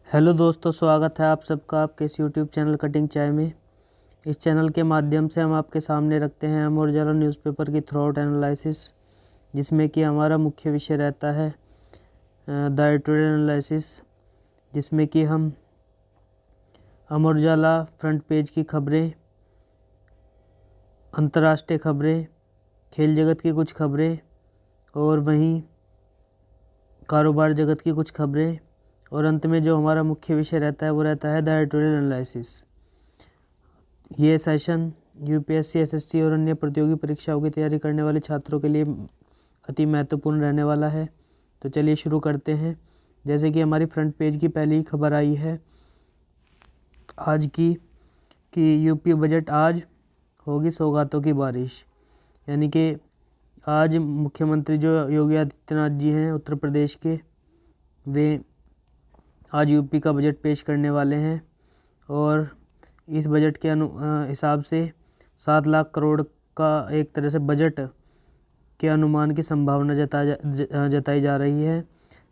Hello दोस्तों, स्वागत है आप सबका आपके इस यूट्यूब चैनल कटिंग चाय में। इस चैनल के माध्यम से हम आपके सामने रखते हैं अमर उजाला न्यूज़पेपर की थ्रू आउट एनालिसिस, जिसमें कि हमारा मुख्य विषय रहता है द एडिटोरियल एनालिसिस, जिसमें कि हम अमर उजाला फ्रंट पेज की खबरें, अंतर्राष्ट्रीय खबरें, खेल जगत की कुछ खबरें और वहीं कारोबार जगत की कुछ खबरें, और अंत में जो हमारा मुख्य विषय रहता है वो रहता है द एडिटोरियल एनालिसिस। ये सेशन यूपीएससी, एसएससी और अन्य प्रतियोगी परीक्षाओं की तैयारी करने वाले छात्रों के लिए अति महत्वपूर्ण रहने वाला है। तो चलिए शुरू करते हैं। जैसे कि हमारी फ्रंट पेज की पहली खबर आई है आज की कि यूपी बजट आज होगी सौगातों की बारिश। यानी कि आज मुख्यमंत्री जो योगी आदित्यनाथ जी हैं उत्तर प्रदेश के, वे आज यूपी का बजट पेश करने वाले हैं और इस बजट के हिसाब से 7 लाख करोड़ का एक तरह से बजट के अनुमान की संभावना जताई जा रही है,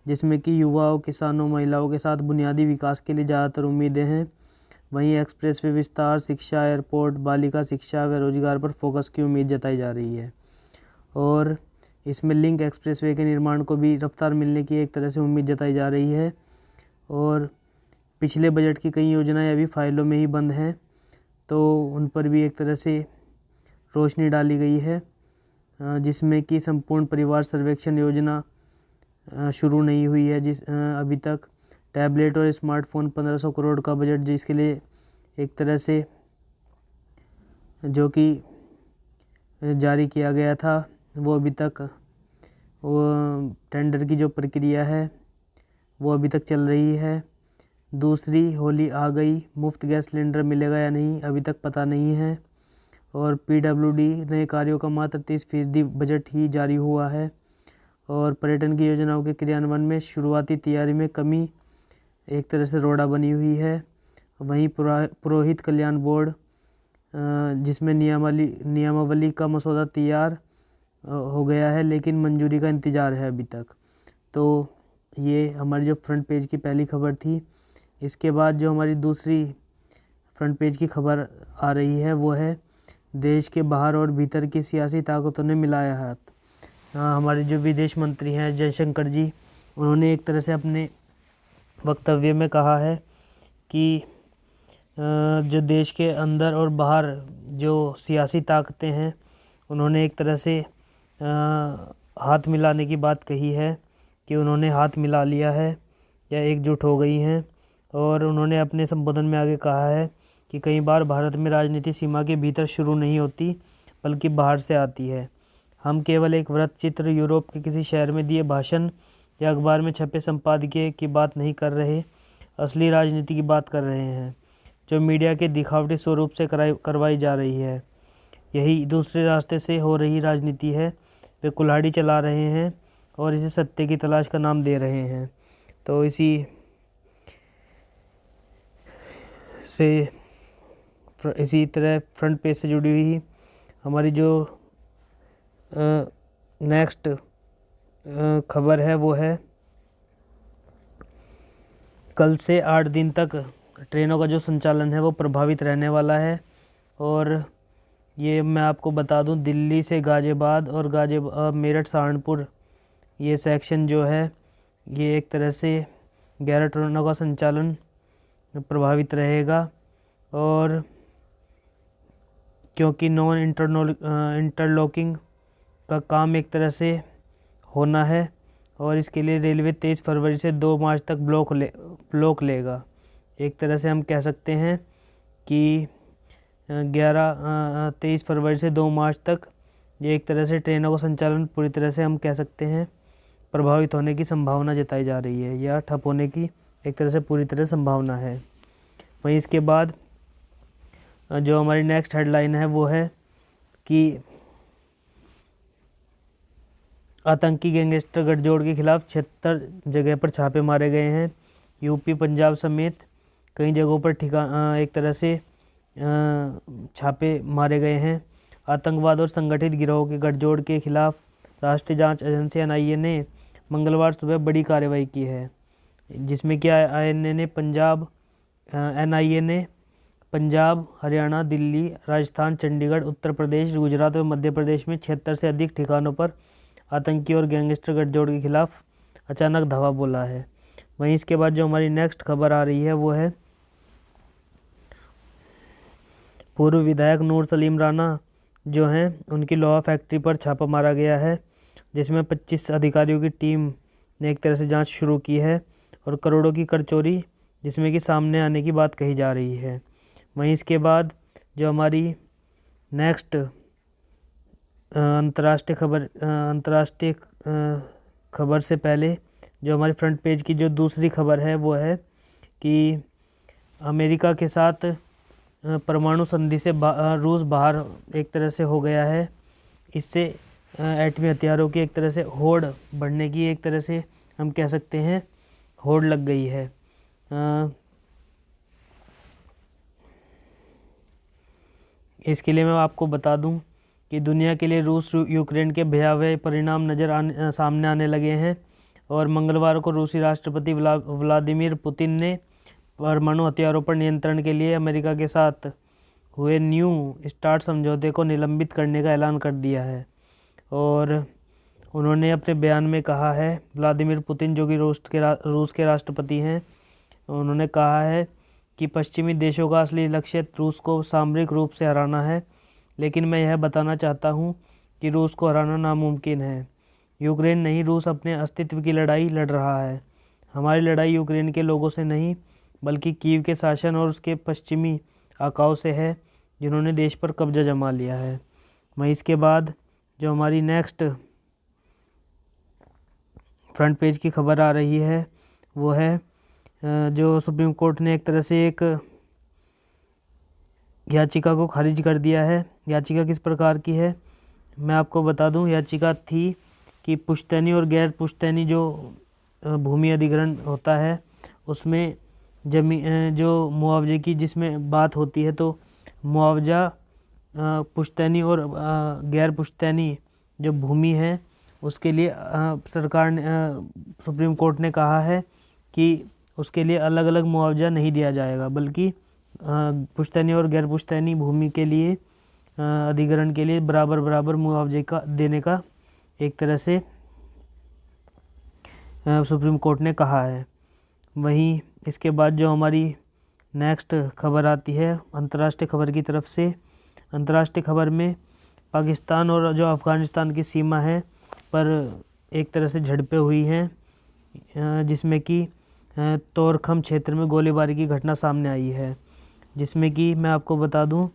जिसमें कि युवाओं, किसानों, महिलाओं के साथ बुनियादी विकास के लिए ज़्यादातर उम्मीदें हैं। वहीं एक्सप्रेसवे विस्तार, शिक्षा, एयरपोर्ट, बालिका शिक्षा व रोजगार पर फोकस की उम्मीद जताई जा रही है। और इसमें लिंक एक्सप्रेसवे के निर्माण को भी रफ्तार मिलने की एक तरह से उम्मीद जताई जा रही है। और पिछले बजट की कई योजनाएं अभी फाइलों में ही बंद हैं, तो उन पर भी एक तरह से रोशनी डाली गई है, जिसमें कि संपूर्ण परिवार सर्वेक्षण योजना शुरू नहीं हुई है अभी तक। टैबलेट और स्मार्टफोन 1500 करोड़ का बजट जिसके लिए एक तरह से जो कि जारी किया गया था, वो अभी तक वो टेंडर की जो प्रक्रिया है वो अभी तक चल रही है। दूसरी होली आ गई, मुफ्त गैस सिलेंडर मिलेगा या नहीं अभी तक पता नहीं है। और पीडब्ल्यूडी नए कार्यों का मात्र 30% बजट ही जारी हुआ है। और पर्यटन की योजनाओं के क्रियान्वयन में शुरुआती तैयारी में कमी एक तरह से रोड़ा बनी हुई है। वहीं पुरोहित कल्याण बोर्ड, जिसमें नियमावली का मसौदा तैयार हो गया है, लेकिन मंजूरी का इंतज़ार है अभी तक। तो ये हमारी जो फ्रंट पेज की पहली खबर थी। इसके बाद जो हमारी दूसरी फ्रंट पेज की खबर आ रही है वो है देश के बाहर और भीतर की सियासी ताकतों ने मिलाया हाथ। हमारे जो विदेश मंत्री हैं जयशंकर जी, उन्होंने एक तरह से अपने वक्तव्य में कहा है कि जो देश के अंदर और बाहर जो सियासी ताकतें हैं, उन्होंने एक तरह से हाथ मिलाने की बात कही है कि उन्होंने हाथ मिला लिया है या एकजुट हो गई हैं। और उन्होंने अपने संबोधन में आगे कहा है कि कई बार भारत में राजनीति सीमा के भीतर शुरू नहीं होती बल्कि बाहर से आती है। हम केवल एक वृत्त चित्र, यूरोप के किसी शहर में दिए भाषण या अखबार में छपे संपादकीय की बात नहीं कर रहे, असली राजनीति की बात कर रहे हैं, जो मीडिया के दिखावटी स्वरूप से करवाई जा रही है। यही दूसरे रास्ते से हो रही राजनीति है। वे कुल्हाड़ी चला रहे हैं और इसे सत्य की तलाश का नाम दे रहे हैं। तो इसी तरह फ्रंट पेज से जुड़ी हुई हमारी जो नेक्स्ट खबर है वो है कल से 8 दिन तक ट्रेनों का जो संचालन है वो प्रभावित रहने वाला है। और ये मैं आपको बता दूं, दिल्ली से गाज़ियाबाद और मेरठ सहारनपुर ये सेक्शन जो है ये एक तरह से 11 ट्रेनों का संचालन प्रभावित रहेगा। और क्योंकि नॉन इंटरलॉकिंग का काम एक तरह से होना है और इसके लिए रेलवे 23 फरवरी से 2 मार्च तक ब्लॉक लेगा। एक तरह से हम कह सकते हैं कि 23 फरवरी से 2 मार्च तक ये एक तरह से ट्रेनों का संचालन पूरी तरह से हम कह सकते हैं प्रभावित होने की संभावना जताई जा रही है या ठप होने की एक तरह से पूरी तरह संभावना है। वहीं इसके बाद जो हमारी नेक्स्ट हेडलाइन है वो है कि आतंकी गैंगस्टर गठजोड़ के खिलाफ 76 जगह पर छापे मारे गए हैं। यूपी, पंजाब समेत कई जगहों पर एक तरह से छापे मारे गए हैं। आतंकवाद और संगठित गिरोह के गठजोड़ के खिलाफ राष्ट्रीय जांच एजेंसी एनआईए ने मंगलवार सुबह बड़ी कार्रवाई की है। जिसमें कि INA ने पंजाब, NIA ने पंजाब, हरियाणा, दिल्ली, राजस्थान, चंडीगढ़, उत्तर प्रदेश, गुजरात और मध्य प्रदेश में 76 से अधिक ठिकानों पर आतंकी और गैंगस्टर गठजोड़ के खिलाफ अचानक धावा बोला है। वहीं इसके बाद जो हमारी नेक्स्ट खबर आ रही है वो है पूर्व विधायक नूर सलीम राणा जो हैं उनकी लोहा फैक्ट्री पर छापा मारा गया है, जिसमें 25 अधिकारियों की टीम ने एक तरह से जांच शुरू की है और करोड़ों की कर चोरी जिसमें कि सामने आने की बात कही जा रही है। वहीं इसके बाद जो हमारी नेक्स्ट अंतर्राष्ट्रीय खबर से पहले जो हमारी फ्रंट पेज की जो दूसरी खबर है वो है कि अमेरिका के साथ परमाणु संधि से रूस बाहर एक तरह से हो गया है। इससे एटमी हथियारों की एक तरह से होड़ बढ़ने की एक तरह से हम कह सकते हैं होड़ लग गई है। इसके लिए मैं आपको बता दूं कि दुनिया के लिए रूस यूक्रेन के भयावह परिणाम सामने आने लगे हैं और मंगलवार को रूसी राष्ट्रपति व्लादिमीर पुतिन ने परमाणु हथियारों पर नियंत्रण के लिए अमेरिका के साथ हुए न्यू स्टार्ट समझौते को निलंबित करने का ऐलान कर दिया है। और उन्होंने अपने बयान में कहा है, व्लादिमीर पुतिन जो कि रूस के राष्ट्रपति हैं, उन्होंने कहा है कि पश्चिमी देशों का असली लक्ष्य रूस को सामरिक रूप से हराना है, लेकिन मैं यह बताना चाहता हूं कि रूस को हराना नामुमकिन है। यूक्रेन नहीं, रूस अपने अस्तित्व की लड़ाई लड़ रहा है। हमारी लड़ाई यूक्रेन के लोगों से नहीं बल्कि कीव के शासन और उसके पश्चिमी आकाओं से है जिन्होंने देश पर कब्जा जमा लिया है। वहीं इसके बाद जो हमारी नेक्स्ट फ्रंट पेज की खबर आ रही है वो है जो सुप्रीम कोर्ट ने एक तरह से एक याचिका को खारिज कर दिया है। याचिका किस प्रकार की है मैं आपको बता दूं। याचिका थी कि पुश्तैनी और गैर पुश्तैनी जो भूमि अधिग्रहण होता है उसमें जो मुआवजे की जिसमें बात होती है, तो मुआवजा पुश्तैनी और गैर पुश्तैनी जो भूमि है उसके लिए सरकार ने सुप्रीम कोर्ट ने कहा है कि उसके लिए अलग अलग मुआवजा नहीं दिया जाएगा, बल्कि पुश्तैनी और गैर पुश्तैनी भूमि के लिए अधिग्रहण के लिए बराबर बराबर मुआवजे का देने का एक तरह से सुप्रीम कोर्ट ने कहा है। वहीं इसके बाद जो हमारी नेक्स्ट खबर आती है अंतर्राष्ट्रीय खबर की तरफ से। अंतर्राष्ट्रीय खबर में पाकिस्तान और जो अफ़गानिस्तान की सीमा है पर एक तरह से झड़पें हुई हैं, जिसमें कि तोरखम क्षेत्र में गोलीबारी की घटना सामने आई है, जिसमें कि मैं आपको बता दूं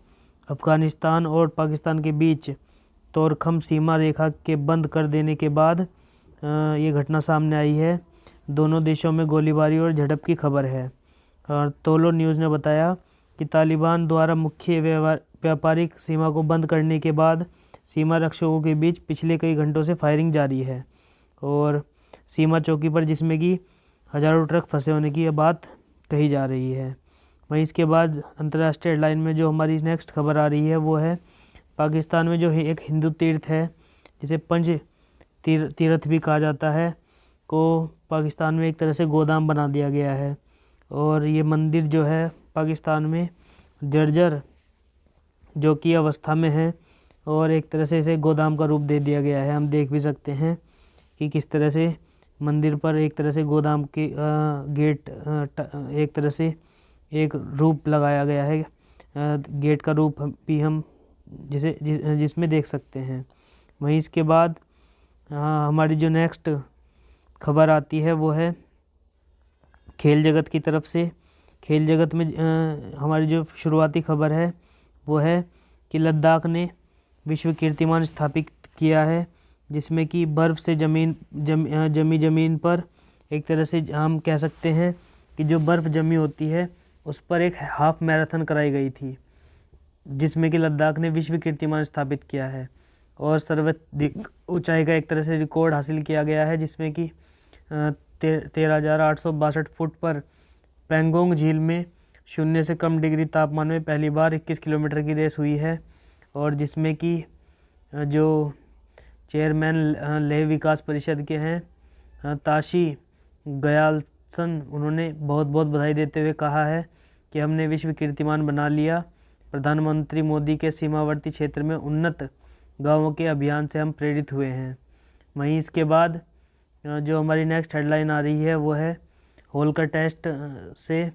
अफ़गानिस्तान और पाकिस्तान के बीच तोरखम सीमा रेखा के बंद कर देने के बाद ये घटना सामने आई है। दोनों देशों में गोलीबारी और झड़प की खबर है। और तोलो न्यूज़ ने बताया कि तालिबान द्वारा मुख्य व्यापारिक सीमा को बंद करने के बाद सीमा रक्षकों के बीच पिछले कई घंटों से फायरिंग जारी है और सीमा चौकी पर जिसमें कि हज़ारों ट्रक फंसे होने की बात कही जा रही है। वहीं इसके बाद अंतर्राष्ट्रीय हेडलाइन में जो हमारी नेक्स्ट खबर आ रही है वो है पाकिस्तान में जो एक हिंदू तीर्थ है जिसे पंच तीर्थ भी कहा जाता है को पाकिस्तान में एक तरह से गोदाम बना दिया गया है और ये मंदिर जो है पाकिस्तान में जर्जर जो की अवस्था में है और एक तरह से इसे गोदाम का रूप दे दिया गया है। हम देख भी सकते हैं कि किस तरह से मंदिर पर एक तरह से गोदाम के गेट एक तरह से एक रूप लगाया गया है। गेट का रूप भी हम जिसमें देख सकते हैं। वहीं इसके बाद हमारी जो नेक्स्ट खबर आती है वो है खेल जगत की तरफ से। खेल जगत में हमारी जो शुरुआती खबर है वो है कि लद्दाख ने विश्व कीर्तिमान स्थापित किया है, जिसमें कि बर्फ़ से ज़मीन पर एक तरह से हम कह सकते हैं कि जो बर्फ़ जमी होती है उस पर एक हाफ मैराथन कराई गई थी, जिसमें कि लद्दाख ने विश्व कीर्तिमान स्थापित किया है और सर्वाधिक ऊंचाई का एक तरह से रिकॉर्ड हासिल किया गया है, जिसमें कि 13,862 फुट पर पेंगोंग झील में 0 से कम डिग्री तापमान में पहली बार 21 किलोमीटर की रेस हुई है और जिसमें कि जो चेयरमैन लेह विकास परिषद के हैं ताशी गयाल थॉमसन उन्होंने बहुत बहुत बधाई देते हुए कहा है कि हमने विश्व कीर्तिमान बना लिया। प्रधानमंत्री मोदी के सीमावर्ती क्षेत्र में उन्नत गांवों के अभियान से हम प्रेरित हुए हैं। वहीं इसके बाद जो हमारी नेक्स्ट हेडलाइन आ रही है वो है होलकर टेस्ट से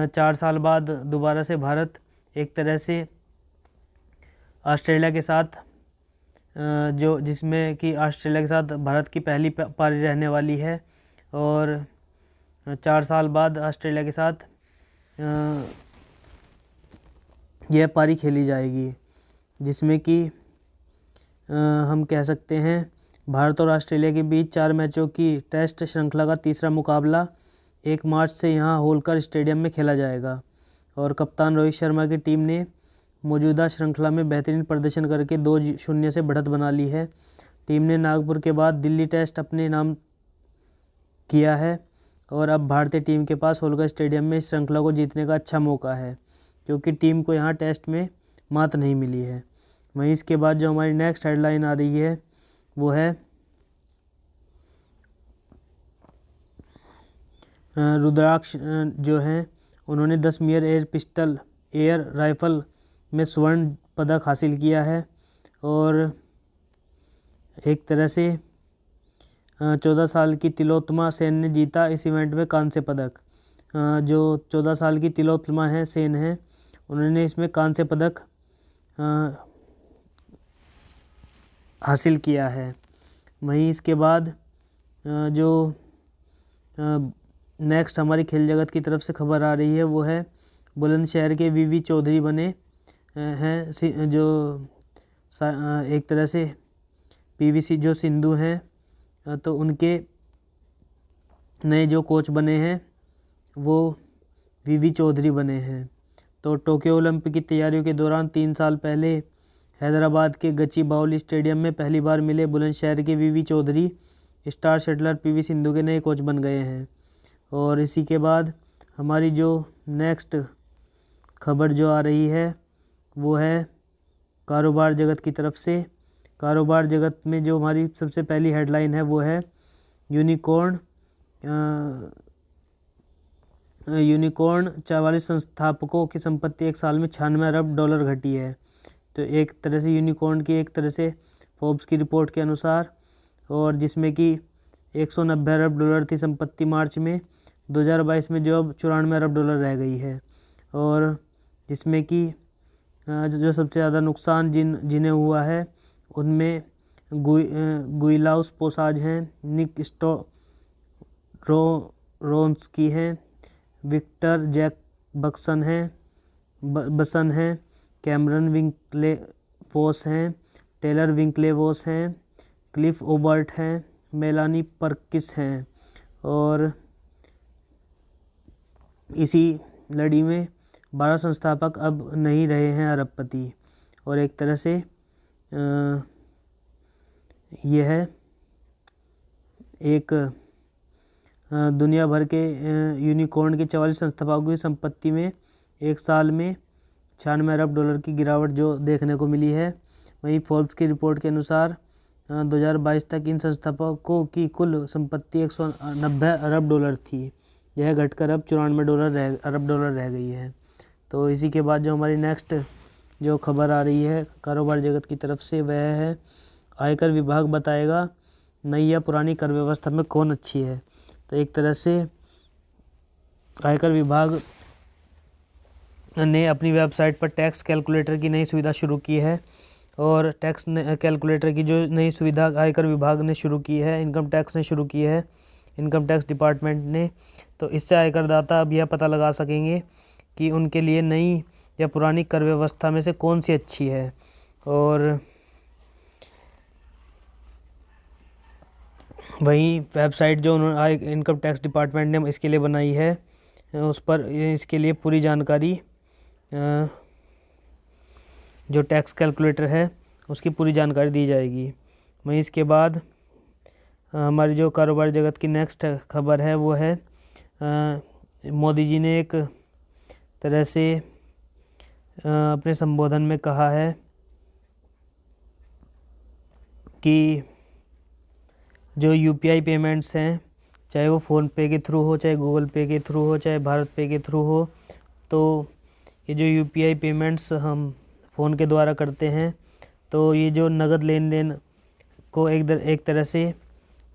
4 साल बाद दोबारा से भारत एक तरह से ऑस्ट्रेलिया के साथ जो जिसमें कि ऑस्ट्रेलिया के साथ भारत की पहली पारी रहने वाली है और 4 साल बाद ऑस्ट्रेलिया के साथ यह पारी खेली जाएगी, जिसमें कि हम कह सकते हैं भारत और ऑस्ट्रेलिया के बीच 4 मैचों की टेस्ट श्रृंखला का तीसरा मुकाबला 1 मार्च से यहां होलकर स्टेडियम में खेला जाएगा। और कप्तान रोहित शर्मा की टीम ने मौजूदा श्रृंखला में बेहतरीन प्रदर्शन करके 2-0 से बढ़त बना ली है। टीम ने नागपुर के बाद दिल्ली टेस्ट अपने नाम किया है और अब भारतीय टीम के पास होलकर स्टेडियम में इस श्रृंखला को जीतने का अच्छा मौका है, क्योंकि टीम को यहाँ टेस्ट में मात नहीं मिली है। वहीं इसके बाद जो हमारी नेक्स्ट हेडलाइन आ रही है वो है रुद्राक्ष जो हैं उन्होंने 10 मीटर एयर राइफल में स्वर्ण पदक हासिल किया है और एक तरह से 14 साल की तिलोत्तमा सेन ने जीता इस इवेंट में कांस्य पदक। जो 14 साल की तिलोत्तमा सेन है उन्होंने इसमें कांस्य पदक हासिल किया है। वहीं इसके बाद जो नेक्स्ट हमारी खेल जगत की तरफ से खबर आ रही है वो है बुलंदशहर के वीवी चौधरी बने हैं जो एक तरह से पीवी जो सिंधु हैं तो उनके नए जो कोच बने हैं वो वीवी चौधरी बने हैं। तो टोक्यो ओलंपिक की तैयारियों के दौरान 3 साल पहले हैदराबाद के गच्चीबाउली स्टेडियम में पहली बार मिले बुलंदशहर के VV Chaudhary star shuttler PV Sindhu के नए कोच बन गए हैं। और इसी के बाद हमारी जो नेक्स्ट खबर जो आ रही है वो है कारोबार जगत की तरफ से। कारोबार जगत में जो हमारी सबसे पहली हेडलाइन है वो है यूनिकॉर्न 44 संस्थापकों की संपत्ति 1 साल में $96 अरब घटी है। तो एक तरह से यूनिकॉर्न की एक तरह से फोर्ब्स की रिपोर्ट के अनुसार, और जिसमें कि $190 अरब थी संपत्ति मार्च में 2022 में जो अब $94 अरब रह गई है। और जिसमें कि जो सबसे ज़्यादा नुकसान जिन्हें हुआ है उनमें गुइलाउस पोसाज हैं, निक रोन्सकी हैं, विक्टर जैक बसन हैं, कैमरन विंकलेवोस हैं, टेलर विंकलेवोस हैं, क्लिफ ओबर्ट हैं, मेलानी परकिस हैं। और इसी लड़ी में 12 संस्थापक अब नहीं रहे हैं अरबपति। और एक तरह से यह है एक दुनिया भर के यूनिकॉर्न के 44 संस्थापकों की संपत्ति में 1 साल में $96 अरब की गिरावट जो देखने को मिली है। वहीं फोर्ब्स की रिपोर्ट के अनुसार 2022 तक इन संस्थापकों की कुल संपत्ति $190 अरब थी, यह घटकर अब $94 अरब रह गई है। तो इसी के बाद जो हमारी नेक्स्ट जो खबर आ रही है कारोबार जगत की तरफ से वह है आयकर विभाग बताएगा नई या पुरानी कर व्यवस्था में कौन अच्छी है। तो एक तरह से आयकर विभाग ने अपनी वेबसाइट पर टैक्स कैलकुलेटर की नई सुविधा शुरू की है। और टैक्स कैलकुलेटर की जो नई सुविधा आयकर विभाग ने शुरू की है, इनकम टैक्स ने शुरू की है, इनकम टैक्स डिपार्टमेंट ने, तो इससे आयकरदाता अब यह पता लगा सकेंगे कि उनके लिए नई या पुरानी कर व्यवस्था में से कौन सी अच्छी है। और वहीं वेबसाइट जो उन्होंने इनकम टैक्स डिपार्टमेंट ने इसके लिए बनाई है उस पर इसके लिए पूरी जानकारी जो टैक्स कैलकुलेटर है उसकी पूरी जानकारी दी जाएगी। वहीं इसके बाद हमारी जो कारोबार जगत की नेक्स्ट खबर है वो है मोदी जी ने एक तरह से अपने संबोधन में कहा है कि जो यूपीआई पेमेंट्स हैं चाहे वो फ़ोनपे के थ्रू हो, चाहे गूगल पे के थ्रू हो, चाहे भारत पे के थ्रू हो। तो ये जो यूपीआई पेमेंट्स हम फ़ोन के द्वारा करते हैं, तो ये जो नगद लेन देन को एक तरह से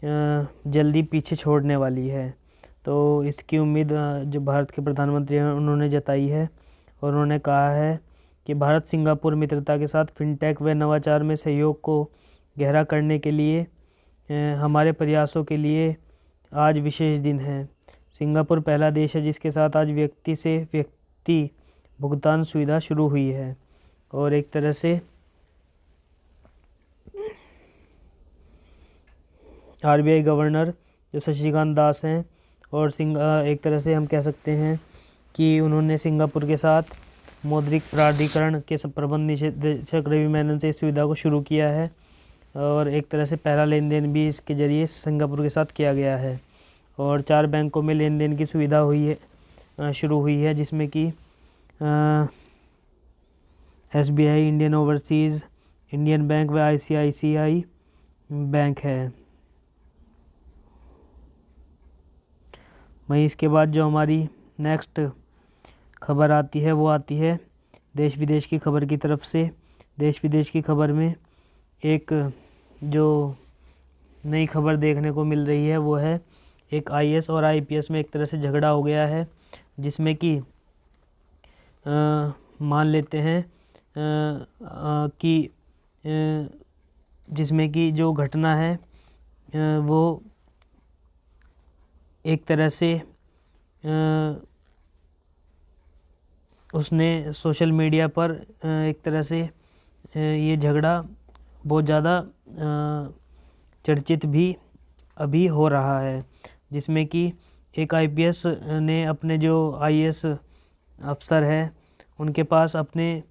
जल्दी पीछे छोड़ने वाली है। तो इसकी उम्मीद जो भारत के प्रधानमंत्री हैं उन्होंने जताई है, और उन्होंने कहा है कि भारत सिंगापुर मित्रता के साथ फिनटेक व नवाचार में सहयोग को गहरा करने के लिए हमारे प्रयासों के लिए आज विशेष दिन है। सिंगापुर पहला देश है जिसके साथ आज व्यक्ति से व्यक्ति भुगतान सुविधा शुरू हुई है। और एक तरह से आरबीआई गवर्नर जो शशिकांत दास हैं, और एक तरह से हम कह सकते हैं कि उन्होंने सिंगापुर के साथ मौद्रिक प्राधिकरण के प्रबंध निदेशक रवि मेनन से इस सुविधा को शुरू किया है, और एक तरह से पहला लेन देन भी इसके ज़रिए सिंगापुर के साथ किया गया है। और 4 बैंकों में लेन देन की सुविधा शुरू हुई है, जिसमें कि SBI, Indian overseas, Indian bank व आईसीआईसीआई बैंक है। वहीं इसके बाद जो हमारी नेक्स्ट खबर आती है वो आती है देश विदेश की खबर की तरफ से। देश विदेश की खबर में एक जो नई खबर देखने को मिल रही है वो है एक आईएएस और आईपीएस में एक तरह से झगड़ा हो गया है, जिसमें कि मान लेते हैं कि जिसमें कि जो घटना है वो एक तरह से उसने सोशल मीडिया पर एक तरह से ये झगड़ा बहुत ज़्यादा चर्चित भी अभी हो रहा है, जिसमें कि एक आईपीएस ने अपने जो आईएएस अफसर है उनके पास अपने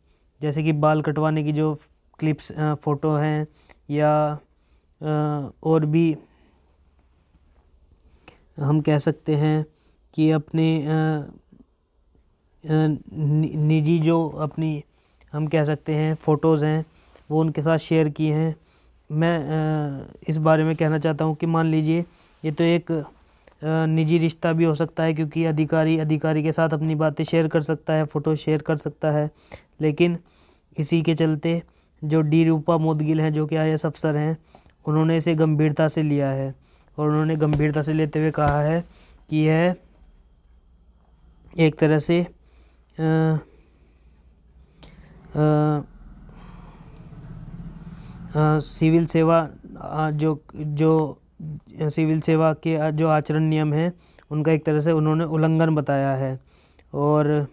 जैसे कि बाल कटवाने की जो क्लिप्स फ़ोटो हैं या और भी हम कह सकते हैं कि अपने निजी जो अपनी हम कह सकते हैं फ़ोटोज़ हैं वो उनके साथ शेयर किए हैं। मैं इस बारे में कहना चाहता हूँ कि मान लीजिए ये तो एक निजी रिश्ता भी हो सकता है, क्योंकि अधिकारी के साथ अपनी बातें शेयर कर सकता है, फ़ोटो शेयर कर सकता है, लेकिन इसी के चलते जो डी रूपा मोदगिल हैं जो कि आईएएस अफसर हैं, उन्होंने इसे गंभीरता से लिया है, और उन्होंने गंभीरता से लेते हुए कहा है कि यह एक तरह से सिविल सेवा जो सिविल सेवा के जो आचरण नियम हैं उनका एक तरह से उन्होंने उल्लंघन बताया है। और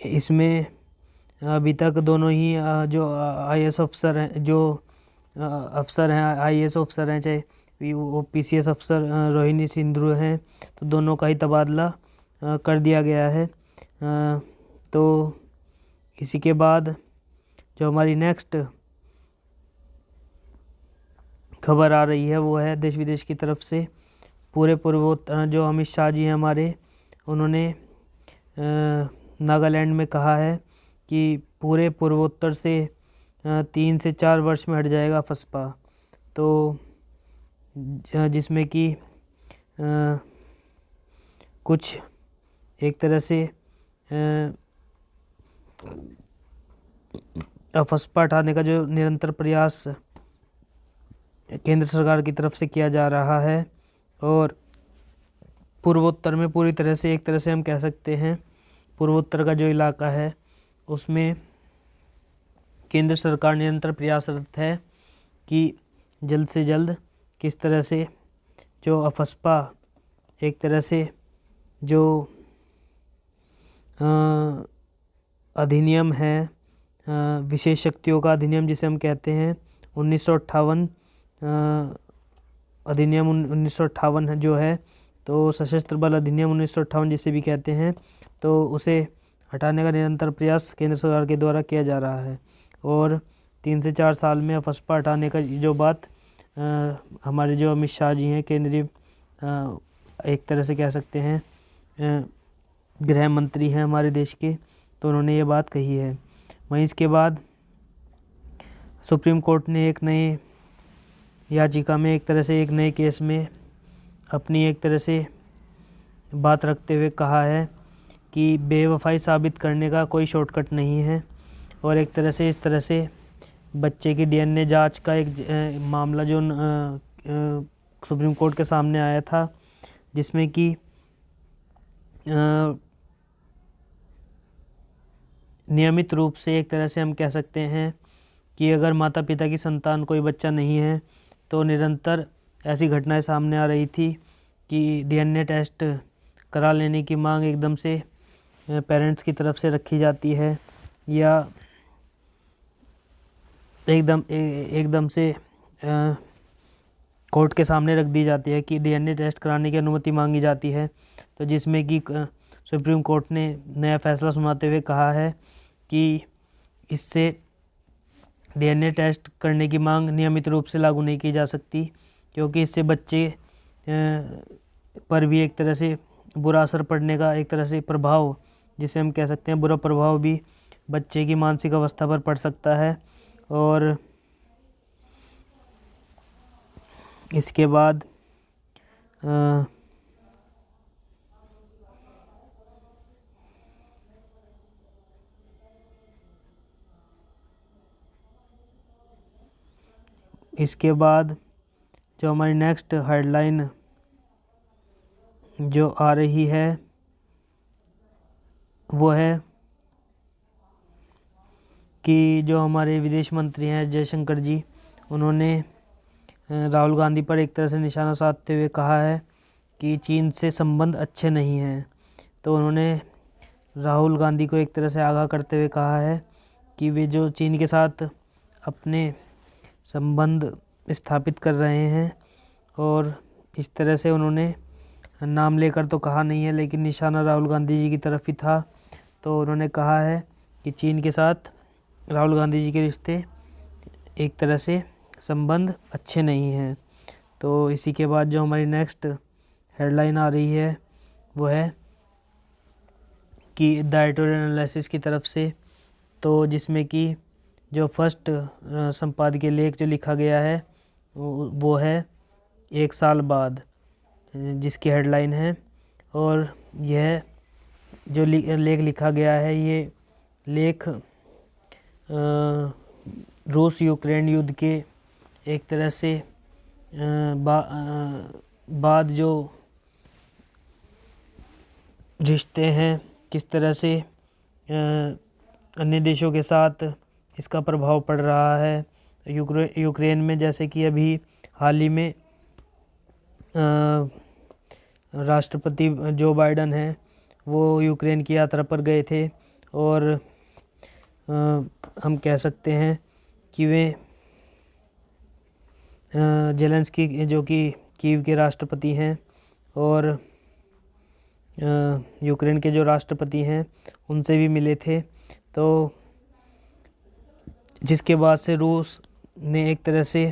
इसमें अभी तक दोनों ही जो आईएएस अफसर हैं आईएएस अफसर हैं, चाहे वो पीसीएस अफसर रोहिणी सिंधु हैं, तो दोनों का ही तबादला कर दिया गया है। तो इसी के बाद जो हमारी नेक्स्ट खबर आ रही है वो है देश विदेश की तरफ से। पूरे पूर्वोत्तर जो अमित शाह जी हैं हमारे, उन्होंने नागालैंड में कहा है कि पूरे पूर्वोत्तर से 3 से 4 वर्ष में हट जाएगा फसपा। तो जिसमें कि कुछ एक तरह से फसपा हटाने का जो निरंतर प्रयास केंद्र सरकार की तरफ से किया जा रहा है, और पूर्वोत्तर में पूरी तरह से एक तरह से हम कह सकते हैं पूर्वोत्तर का जो इलाका है उसमें केंद्र सरकार निरंतर प्रयासरत है कि जल्द से जल्द किस तरह से जो अफस्पा एक तरह से जो अधिनियम है विशेष शक्तियों का अधिनियम जिसे हम कहते हैं 1958 अधिनियम 1958 जो है, तो सशस्त्र बल अधिनियम 1958 जिसे भी कहते हैं, तो उसे हटाने का निरंतर प्रयास केंद्र सरकार के द्वारा किया जा रहा है। और 3 से 4 साल में अफस्पा हटाने का जो बात हमारे जो अमित शाह जी हैं केंद्रीय एक तरह से कह सकते हैं गृह मंत्री हैं हमारे देश के, तो उन्होंने ये बात कही है। वहीं इसके बाद सुप्रीम कोर्ट ने एक नए याचिका में एक तरह से एक नए केस में अपनी एक तरह से बात रखते हुए कहा है कि बेवफाई साबित करने का कोई शॉर्टकट नहीं है, और एक तरह से इस तरह से बच्चे की डीएनए जांच का एक मामला जो सुप्रीम कोर्ट के सामने आया था, जिसमें कि नियमित रूप से एक तरह से हम कह सकते हैं कि अगर माता पिता की संतान कोई बच्चा नहीं है तो निरंतर ऐसी घटनाएं सामने आ रही थी कि डीएनए टेस्ट करा लेने की मांग एकदम से पेरेंट्स की तरफ से रखी जाती है, या एकदम से कोर्ट के सामने रख दी जाती है कि डीएनए टेस्ट कराने की अनुमति मांगी जाती है। तो जिसमें कि सुप्रीम कोर्ट ने नया फैसला सुनाते हुए कहा है कि इससे डीएनए टेस्ट करने की मांग नियमित रूप से लागू नहीं की जा सकती, क्योंकि इससे बच्चे पर भी एक तरह से बुरा असर पड़ने का एक तरह से प्रभाव, जिसे हम कह सकते हैं बुरा प्रभाव भी बच्चे की मानसिक अवस्था पर पड़ सकता है। और इसके बाद जो हमारी नेक्स्ट हेडलाइन जो आ रही है वो है कि जो हमारे विदेश मंत्री हैं जयशंकर जी, उन्होंने राहुल गांधी पर एक तरह से निशाना साधते हुए कहा है कि चीन से संबंध अच्छे नहीं हैं। तो उन्होंने राहुल गांधी को एक तरह से आगाह करते हुए कहा है कि वे जो चीन के साथ अपने संबंध स्थापित कर रहे हैं, और इस तरह से उन्होंने नाम लेकर तो कहा नहीं है लेकिन निशाना राहुल गांधी जी की तरफ ही था। तो उन्होंने कहा है कि चीन के साथ राहुल गांधी जी के रिश्ते एक तरह से संबंध अच्छे नहीं हैं। तो इसी के बाद जो हमारी नेक्स्ट हेडलाइन आ रही है वो है कि द एडिटोरियल एनालिसिस की तरफ से, तो जिसमें कि जो फर्स्ट संपादकीय लेख जो लिखा गया है वो है 1 साल बाद, जिसकी हेडलाइन है। और यह जो लेख लिखा गया है, ये लेख रूस यूक्रेन युद्ध के एक तरह से बाद जो रिश्ते हैं, किस तरह से अन्य देशों के साथ इसका प्रभाव पड़ रहा है यूक्रेन में। जैसे कि अभी हाल ही में राष्ट्रपति जो बाइडन हैं वो यूक्रेन की यात्रा पर गए थे, और हम कह सकते हैं कि वे जेलेंस्की जो कि कीव के राष्ट्रपति हैं और यूक्रेन के जो राष्ट्रपति हैं उनसे भी मिले थे। तो जिसके बाद से रूस ने एक तरह से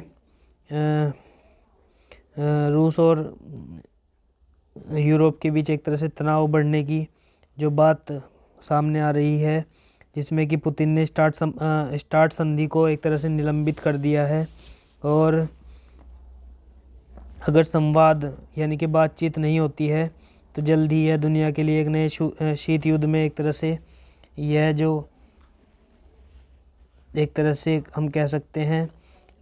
रूस और यूरोप के बीच एक तरह से तनाव बढ़ने की जो बात सामने आ रही है, जिसमें कि पुतिन ने स्टार्ट संधि को एक तरह से निलंबित कर दिया है। और अगर संवाद यानी कि बातचीत नहीं होती है तो जल्द ही यह दुनिया के लिए एक नए शीत युद्ध में एक तरह से यह जो एक तरह से हम कह सकते हैं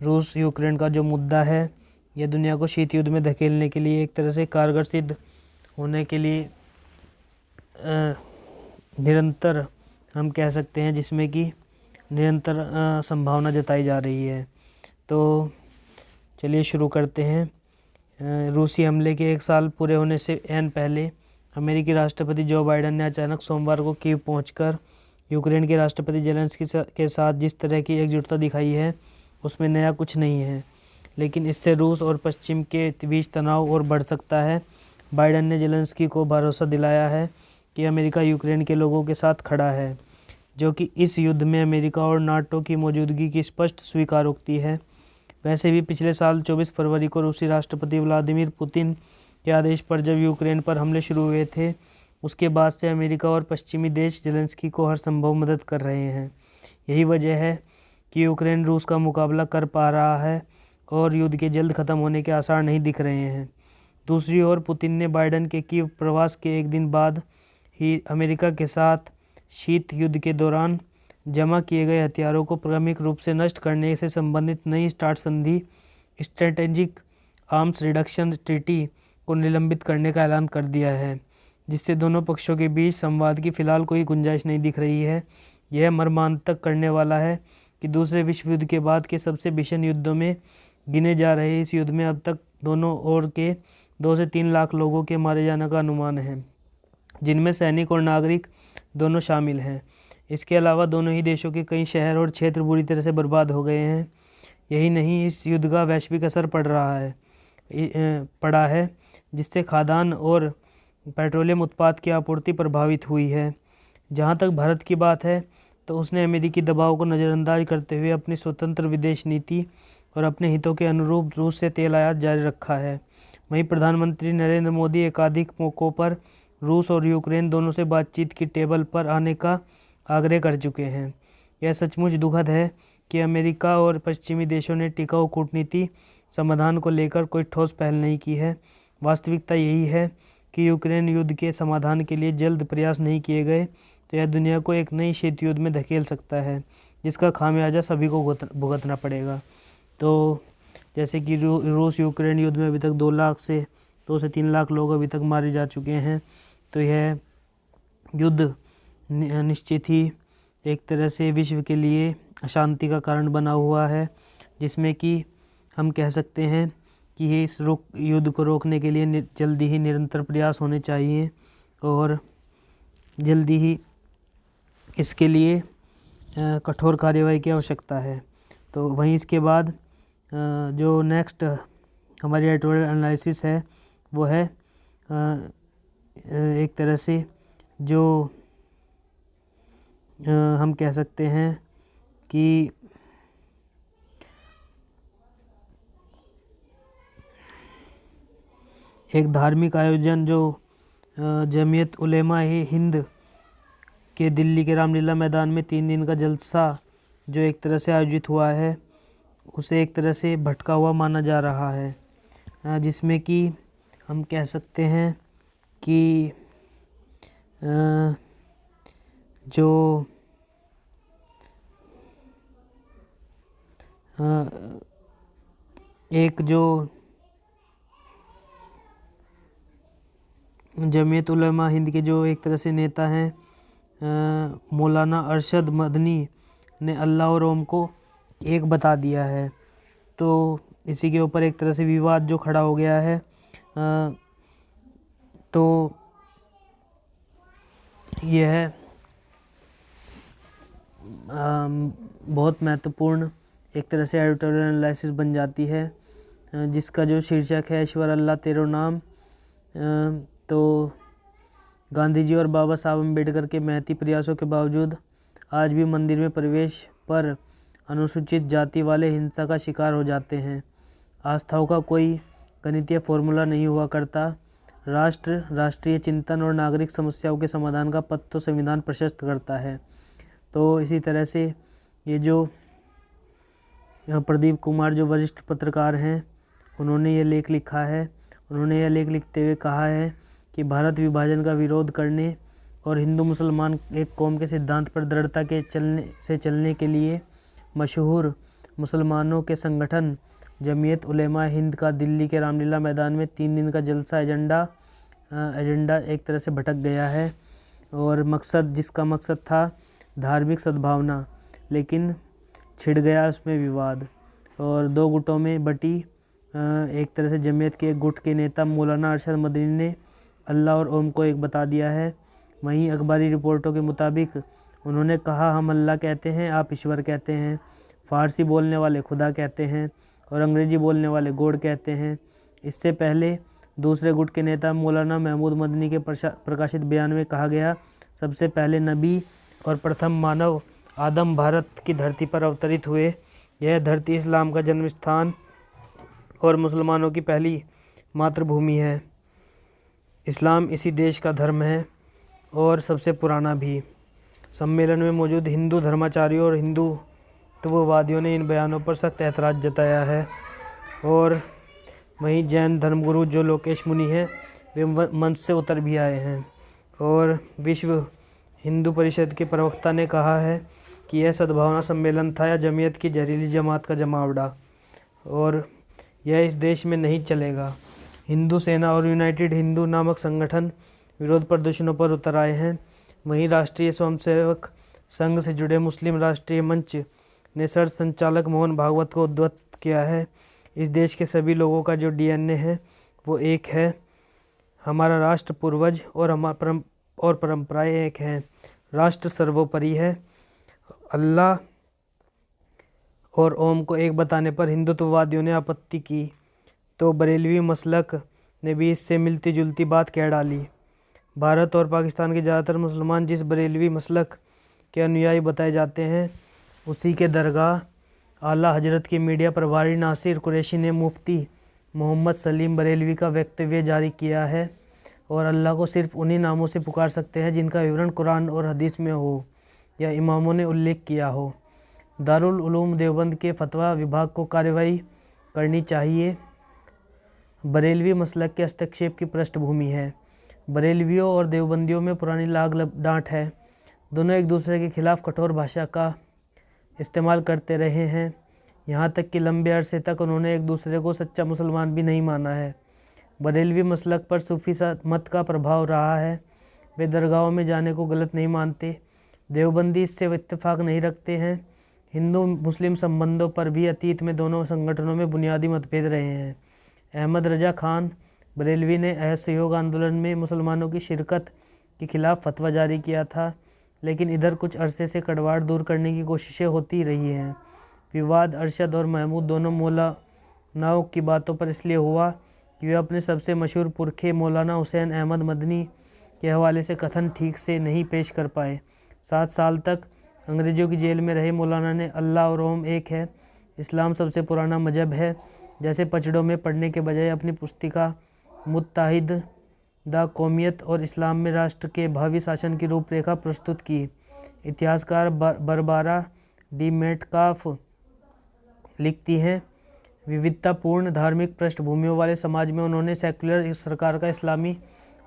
रूस यूक्रेन का जो मुद्दा है, यह दुनिया को शीत युद्ध में धकेलने के लिए एक तरह से कारगर सिद्ध होने के लिए निरंतर हम कह सकते हैं, जिसमें कि निरंतर संभावना जताई जा रही है। तो चलिए शुरू करते हैं। रूसी हमले के 1 साल पूरे होने से ऐन पहले अमेरिकी राष्ट्रपति जो बाइडन ने अचानक सोमवार को कीव पहुंचकर यूक्रेन के राष्ट्रपति जेलेंस्की के साथ जिस तरह की एकजुटता दिखाई है उसमें नया कुछ नहीं है, लेकिन इससे रूस और पश्चिम के बीच तनाव और बढ़ सकता है। बाइडन ने जेलेंस्की को भरोसा दिलाया है कि अमेरिका यूक्रेन के लोगों के साथ खड़ा है, जो कि इस युद्ध में अमेरिका और नाटो की मौजूदगी की स्पष्ट स्वीकारोक्ति है। वैसे भी पिछले साल 24 फरवरी को रूसी राष्ट्रपति व्लादिमीर पुतिन के आदेश पर जब यूक्रेन पर हमले शुरू हुए थे, उसके बाद से अमेरिका और पश्चिमी देश जेलेंस्की को हर संभव मदद कर रहे हैं। यही वजह है कि यूक्रेन रूस का मुकाबला कर पा रहा है और युद्ध के जल्द खत्म होने के आसार नहीं दिख रहे हैं। दूसरी ओर पुतिन ने बाइडेन के कीव प्रवास के एक दिन बाद ही अमेरिका के साथ शीत युद्ध के दौरान जमा किए गए हथियारों को क्रमिक रूप से नष्ट करने से संबंधित नई स्टार्ट संधि स्ट्रेटेजिक आर्म्स रिडक्शन ट्रीटी को निलंबित करने का ऐलान कर दिया है, जिससे दोनों पक्षों के बीच संवाद की फिलहाल कोई गुंजाइश नहीं दिख रही है। यह मर्मांतक करने वाला है कि दूसरे विश्व युद्ध के बाद के सबसे भीषण युद्धों में गिने जा रहे इस युद्ध में अब तक दोनों ओर के 2 से 3 लाख लोगों के मारे जाने का अनुमान है, जिनमें सैनिक और नागरिक दोनों शामिल हैं। इसके अलावा दोनों ही देशों के कई शहर और क्षेत्र बुरी तरह से बर्बाद हो गए हैं। यही नहीं, इस युद्ध का वैश्विक असर पड़ा है, जिससे खाद्यान्न और पेट्रोलियम उत्पाद की आपूर्ति प्रभावित हुई है। जहां तक भारत की बात है तो उसने अमेरिकी दबाव को नज़रअंदाज करते हुए अपनी स्वतंत्र विदेश नीति और अपने हितों के अनुरूप रूस से तेल आयात जारी रखा है। वहीं प्रधानमंत्री नरेंद्र मोदी एकाधिक मौक़ों पर रूस और यूक्रेन दोनों से बातचीत की टेबल पर आने का आग्रह कर चुके हैं। यह सचमुच दुखद है कि अमेरिका और पश्चिमी देशों ने टिकाऊ कूटनीति समाधान को लेकर कोई ठोस पहल नहीं की है। वास्तविकता यही है कि यूक्रेन युद्ध के समाधान के लिए जल्द प्रयास नहीं किए गए तो यह दुनिया को एक नई शीत युद्ध में धकेल सकता है, जिसका खामियाजा सभी को भुगतना पड़ेगा। तो जैसे कि रूस यूक्रेन युद्ध में अभी तक 2 से 3 लाख लोग अभी तक मारे जा चुके हैं। तो यह युद्ध निश्चित ही एक तरह से विश्व के लिए अशांति का कारण बना हुआ है, जिसमें कि हम कह सकते हैं कि इस युद्ध को रोकने के लिए जल्दी ही निरंतर प्रयास होने चाहिए और जल्दी ही इसके लिए कठोर कार्रवाई की आवश्यकता है। तो वहीं इसके बाद जो नेक्स्ट हमारी एडिटोरियल एनालिसिस है वो है एक तरह से जो हम कह सकते हैं कि एक धार्मिक आयोजन जो जमीयत उलेमा ए हिंद के दिल्ली के रामलीला मैदान में 3 दिन का जलसा जो एक तरह से आयोजित हुआ है, उसे एक तरह से भटका हुआ माना जा रहा है, जिसमें कि हम कह सकते हैं कि जो एक जो जमीयत उलेमा हिंद के जो एक तरह से नेता हैं मौलाना अरशद मदनी ने अल्लाह और ओम को एक बता दिया है। तो इसी के ऊपर एक तरह से विवाद जो खड़ा हो गया है। तो यह बहुत महत्वपूर्ण एक तरह से एडिटोरियल एनालिसिस बन जाती है, जिसका जो शीर्षक है ईश्वर अल्लाह तेरो नाम। तो गांधी जी और बाबा साहब अम्बेडकर के महती प्रयासों के बावजूद आज भी मंदिर में प्रवेश पर अनुसूचित जाति वाले हिंसा का शिकार हो जाते हैं। आस्थाओं का कोई गणितीय फॉर्मूला नहीं हुआ करता। राष्ट्रीय चिंतन और नागरिक समस्याओं के समाधान का पथ तो संविधान प्रशस्त करता है। तो इसी तरह से ये जो प्रदीप कुमार जो वरिष्ठ पत्रकार हैं, उन्होंने ये लेख लिखा है। उन्होंने यह लेख लिखते हुए कहा है कि भारत विभाजन का विरोध करने और हिंदू मुसलमान एक कौम के सिद्धांत पर दृढ़ता के चलने के लिए मशहूर मुसलमानों के संगठन जमीयत उलेमा हिंद का दिल्ली के रामलीला मैदान में 3 दिन का जलसा एजेंडा एक तरह से भटक गया है और जिसका मकसद था धार्मिक सद्भावना, लेकिन छिड़ गया उसमें विवाद और 2 गुटों में बटी एक तरह से जमीयत के एक गुट के नेता मौलाना अरशद मदनी ने अल्लाह और ओम को एक बता दिया है। वहीं अखबारी रिपोर्टों के मुताबिक उन्होंने कहा, हम अल्लाह कहते हैं, आप ईश्वर कहते हैं। फ़ारसी बोलने वाले खुदा कहते हैं और अंग्रेज़ी बोलने वाले गॉड कहते हैं। इससे पहले दूसरे गुट के नेता मौलाना महमूद मदनी के प्रकाशित बयान में कहा गया, सबसे पहले नबी और प्रथम मानव आदम भारत की धरती पर अवतरित हुए। यह धरती इस्लाम का जन्म स्थान और मुसलमानों की पहली मातृभूमि है। इस्लाम इसी देश का धर्म है और सबसे पुराना भी। सम्मेलन में मौजूद हिंदू धर्माचार्यों और हिंदुत्ववादियों ने इन बयानों पर सख्त एतराज़ जताया है। और वहीं जैन धर्मगुरु जो लोकेश मुनि हैं वे मंच से उतर भी आए हैं। और विश्व हिंदू परिषद के प्रवक्ता ने कहा है कि यह सद्भावना सम्मेलन था या जमीयत की जहरीली जमात का जमावड़ा, और यह इस देश में नहीं चलेगा। हिंदू सेना और यूनाइटेड हिंदू नामक संगठन विरोध प्रदर्शनों पर उतर आए हैं। वहीं राष्ट्रीय स्वयंसेवक संघ से जुड़े मुस्लिम राष्ट्रीय मंच ने सर संचालक मोहन भागवत को उद्धृत किया है। इस देश के सभी लोगों का जो डीएनए है वो एक है। हमारा राष्ट्र पूर्वज और परंपराएं एक हैं। राष्ट्र सर्वोपरि है। अल्लाह और ओम को एक बताने पर हिंदुत्ववादियों ने आपत्ति की तो बरेलवी मसलक ने भी इससे मिलती जुलती बात कह डाली। भारत और पाकिस्तान के ज़्यादातर मुसलमान जिस बरेलवी मसलक के अनुयायी बताए जाते हैं उसी के दरगाह आला हजरत के मीडिया प्रभारी नासिर कुरैशी ने मुफ्ती मोहम्मद सलीम बरेलवी का वक्तव्य जारी किया है और अल्लाह को सिर्फ उन्हीं नामों से पुकार सकते हैं जिनका विवरण कुरान और हदीस में हो या इमामों ने उल्लेख किया हो। दारुल उलूम देवबंद के फतवा विभाग को कार्रवाई करनी चाहिए। बरेलवी मसलक के हस्तक्षेप की पृष्ठभूमि है। बरेलवियों और देवबंदियों में पुरानी लाग डांट है। दोनों एक दूसरे के खिलाफ कठोर भाषा का इस्तेमाल करते रहे हैं, यहाँ तक कि लंबे अरसे तक उन्होंने एक दूसरे को सच्चा मुसलमान भी नहीं माना है। बरेलवी मसलक पर सूफी मत का प्रभाव रहा है। वे दरगाहों में जाने को गलत नहीं मानते। देवबंदी इससे इत्तेफाक नहीं रखते हैं। हिंदू मुस्लिम संबंधों पर भी अतीत में दोनों संगठनों में बुनियादी मतभेद रहे हैं। अहमद रजा खान बरेलवी ने असहयोग आंदोलन में मुसलमानों की शिरकत के खिलाफ फतवा जारी किया था, लेकिन इधर कुछ अरसे से कड़वाहट दूर करने की कोशिशें होती रही हैं। विवाद अरशद और महमूद दोनों मौलानाओं की बातों पर इसलिए हुआ कि वे अपने सबसे मशहूर पुरखे मौलाना हुसैन अहमद मदनी के हवाले से कथन ठीक से नहीं पेश कर पाए। 7 साल तक अंग्रेज़ों की जेल में रहे मौलाना ने अल्लाह और ओम एक है, इस्लाम सबसे पुराना मजहब है जैसे पचड़ों में पढ़ने के बजाय अपनी पुस्तिका मुत्ताहिद द कौमियत और इस्लाम में राष्ट्र के भावी शासन की रूपरेखा प्रस्तुत की। इतिहासकार बरबारा डी मेटकाफ लिखती हैं, विविधतापूर्ण धार्मिक पृष्ठभूमियों वाले समाज में उन्होंने सेक्युलर सरकार का इस्लामी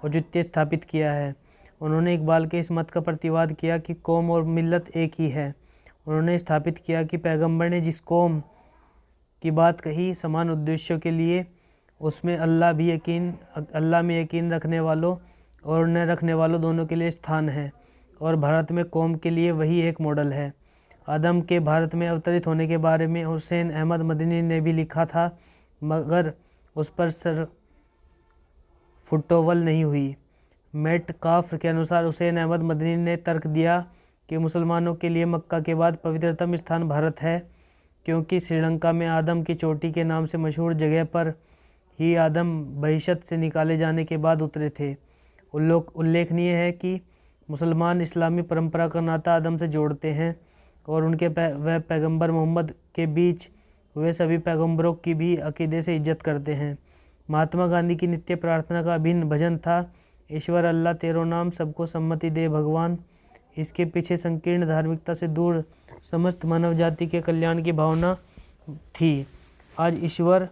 औचित्य स्थापित किया है। उन्होंने इकबाल के इस मत का प्रतिवाद किया कि कौम और मिल्लत एक ही है। उन्होंने स्थापित किया कि पैगंबर ने जिस कौम की बात कही समान उद्देश्यों के लिए, उसमें अल्लाह में यकीन रखने वालों और न रखने वालों दोनों के लिए स्थान है, और भारत में कौम के लिए वही एक मॉडल है। आदम के भारत में अवतरित होने के बारे में हुसैन अहमद मदनी ने भी लिखा था, मगर उस पर सर फुटोवल नहीं हुई। मेटकाफ के अनुसार हुसैन अहमद मदनी ने तर्क दिया कि मुसलमानों के लिए मक्का के बाद पवित्रतम स्थान भारत है, क्योंकि श्रीलंका में आदम की चोटी के नाम से मशहूर जगह पर ही आदम बहिशत से निकाले जाने के बाद उतरे थे। उल्लेखनीय है कि मुसलमान इस्लामी परंपरा का नाता आदम से जोड़ते हैं और उनके वह पैगंबर मोहम्मद के बीच हुए सभी पैगंबरों की भी अकीदे से इज्जत करते हैं। महात्मा गांधी की नित्य प्रार्थना का अभिन्न भजन था, ईश्वर अल्लाह तेरो नाम सबको सम्मति दे भगवान। इसके पीछे संकीर्ण धार्मिकता से दूर समस्त मानव जाति के कल्याण की भावना थी। आज ईश्वर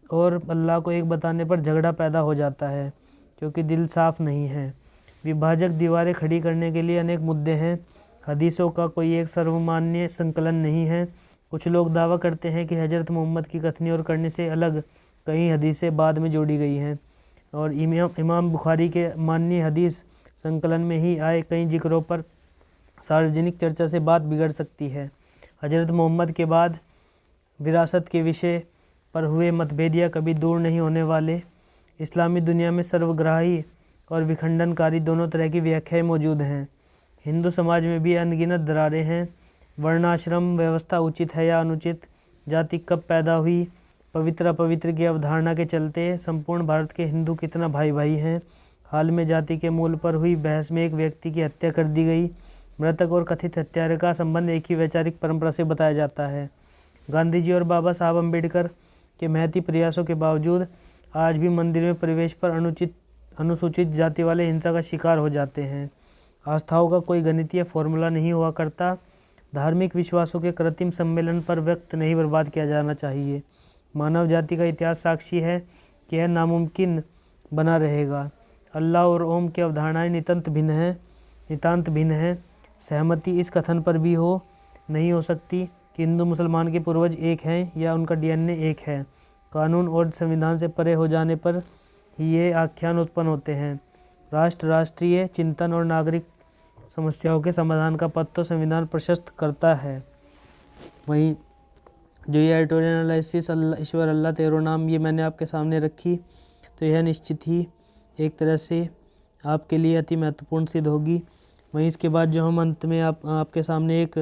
और अल्लाह को एक बताने पर झगड़ा पैदा हो जाता है क्योंकि दिल साफ नहीं है। विभाजक दीवारें खड़ी करने के लिए अनेक मुद्दे हैं। हदीसों का कोई एक सर्वमान्य संकलन नहीं है। कुछ लोग दावा करते हैं कि हज़रत मोहम्मद की कथनी और करने से अलग कई हदीसें बाद में जोड़ी गई हैं और इमाम बुखारी के मान्य हदीस संकलन में ही आए कई जिक्रों पर सार्वजनिक चर्चा से बात बिगड़ सकती है। हज़रत मोहम्मद के बाद विरासत के विषय पर हुए मतभेद या कभी दूर नहीं होने वाले। इस्लामी दुनिया में सर्वग्राही और विखंडनकारी दोनों तरह की व्याख्याएं मौजूद हैं। हिंदू समाज में भी अनगिनत दरारें हैं। वर्णाश्रम व्यवस्था उचित है या अनुचित, जाति कब पैदा हुई, पवित्र अपवित्र की अवधारणा के चलते संपूर्ण भारत के हिंदू कितना भाई भाई हैं। हाल में जाति के मूल पर हुई बहस में एक व्यक्ति की हत्या कर दी गई। मृतक और कथित हत्यारे का संबंध एक ही वैचारिक परंपरा से बताया जाता है। गांधी जी और बाबा साहब अम्बेडकर के महती प्रयासों के बावजूद आज भी मंदिर में प्रवेश पर अनुसूचित जाति वाले हिंसा का शिकार हो जाते हैं। आस्थाओं का कोई गणितीय फॉर्मूला नहीं हुआ करता। धार्मिक विश्वासों के कृत्रिम सम्मेलन पर वक्त नहीं बर्बाद किया जाना चाहिए। मानव जाति का इतिहास साक्षी है कि यह नामुमकिन बना रहेगा। अल्लाह और ओम की अवधारणाएं नितांत भिन्न हैं। सहमति इस कथन पर भी नहीं हो सकती कि हिंदू मुसलमान के पूर्वज एक हैं या उनका डीएनए एक है। कानून और संविधान से परे हो जाने पर ही ये आख्यान उत्पन्न होते हैं। राष्ट्रीय चिंतन और नागरिक समस्याओं के समाधान का पथ तो संविधान प्रशस्त करता है। वहीं जो ये एडिटोरियल एनालिसिस ईश्वर अल्लाह तेरो नाम ये मैंने आपके सामने रखी, तो यह निश्चित ही एक तरह से आपके लिए अति महत्वपूर्ण सिद्ध होगी। वहीं इसके बाद जो हम अंत में आपके सामने एक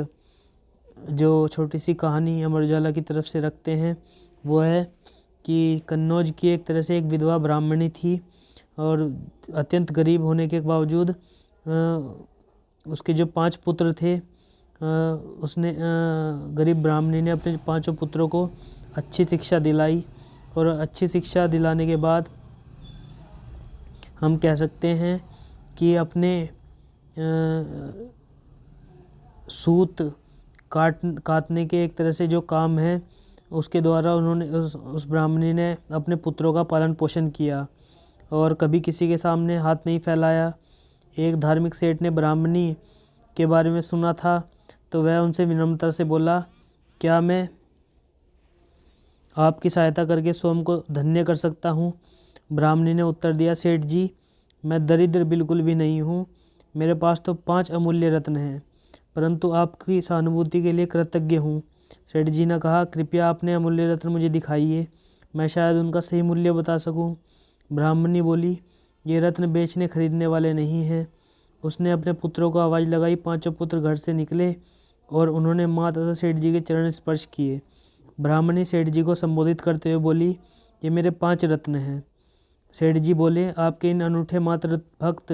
जो छोटी सी कहानी अमर उजाला की तरफ से रखते हैं, वो है कि कन्नौज की एक तरह से एक विधवा ब्राह्मणी थी और अत्यंत गरीब होने के बावजूद उसके जो 5 पुत्र थे, उसने गरीब ब्राह्मणी ने अपने 5 पुत्रों को अच्छी शिक्षा दिलाई। और अच्छी शिक्षा दिलाने के बाद हम कह सकते हैं कि अपने सूत काटने के एक तरह से जो काम है, उसके द्वारा उन्होंने उस ब्राह्मणी ने अपने पुत्रों का पालन पोषण किया और कभी किसी के सामने हाथ नहीं फैलाया। एक धार्मिक सेठ ने ब्राह्मणी के बारे में सुना था, तो वह उनसे विनम्रता से बोला, क्या मैं आपकी सहायता करके सोम को धन्य कर सकता हूँ? ब्राह्मणी ने उत्तर दिया, सेठ जी, मैं दरिद्र बिल्कुल भी नहीं हूँ। मेरे पास तो 5 अमूल्य रत्न हैं, परंतु आपकी सहानुभूति के लिए कृतज्ञ हूँ। सेठ जी ने कहा, कृपया अपने अमूल्य रत्न मुझे दिखाइए, मैं शायद उनका सही मूल्य बता सकूँ। ब्राह्मणी बोली, ये रत्न बेचने खरीदने वाले नहीं हैं। उसने अपने पुत्रों को आवाज़ लगाई। 5 पुत्र घर से निकले और उन्होंने माँ तथा सेठ जी के चरण स्पर्श किए। ब्राह्मणी सेठ जी को संबोधित करते हुए बोली, ये मेरे 5 रत्न हैं। सेठ जी बोले, आपके इन अनूठे मात्र भक्त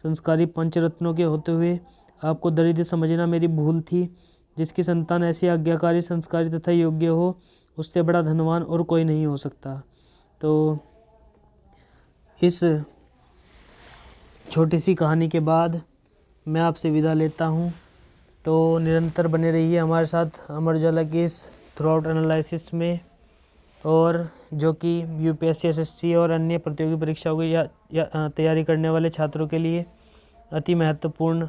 संस्कारी 5 रत्नों के होते हुए आपको दरिद्र समझना मेरी भूल थी। जिसकी संतान ऐसी आज्ञाकारी, संस्कारी तथा योग्य हो, उससे बड़ा धनवान और कोई नहीं हो सकता। तो इस छोटी सी कहानी के बाद मैं आपसे विदा लेता हूँ। तो निरंतर बने रहिए हमारे साथ अमर उजाला की इस थ्रू आउट एनालिसिस में, और जो कि यूपीएससी, एसएससी और अन्य प्रतियोगी परीक्षाओं की या तैयारी करने वाले छात्रों के लिए अति महत्वपूर्ण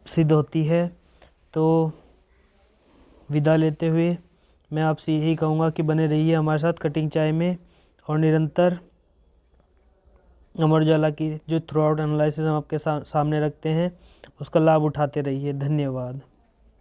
सिद्ध होती है। तो विदा लेते हुए मैं आपसे यही कहूँगा कि बने रहिए हमारे साथ कटिंग चाय में, और निरंतर अमर उजाला की जो थ्रू आउट एनालिसिस हम आपके सामने रखते हैं, उसका लाभ उठाते रहिए। धन्यवाद।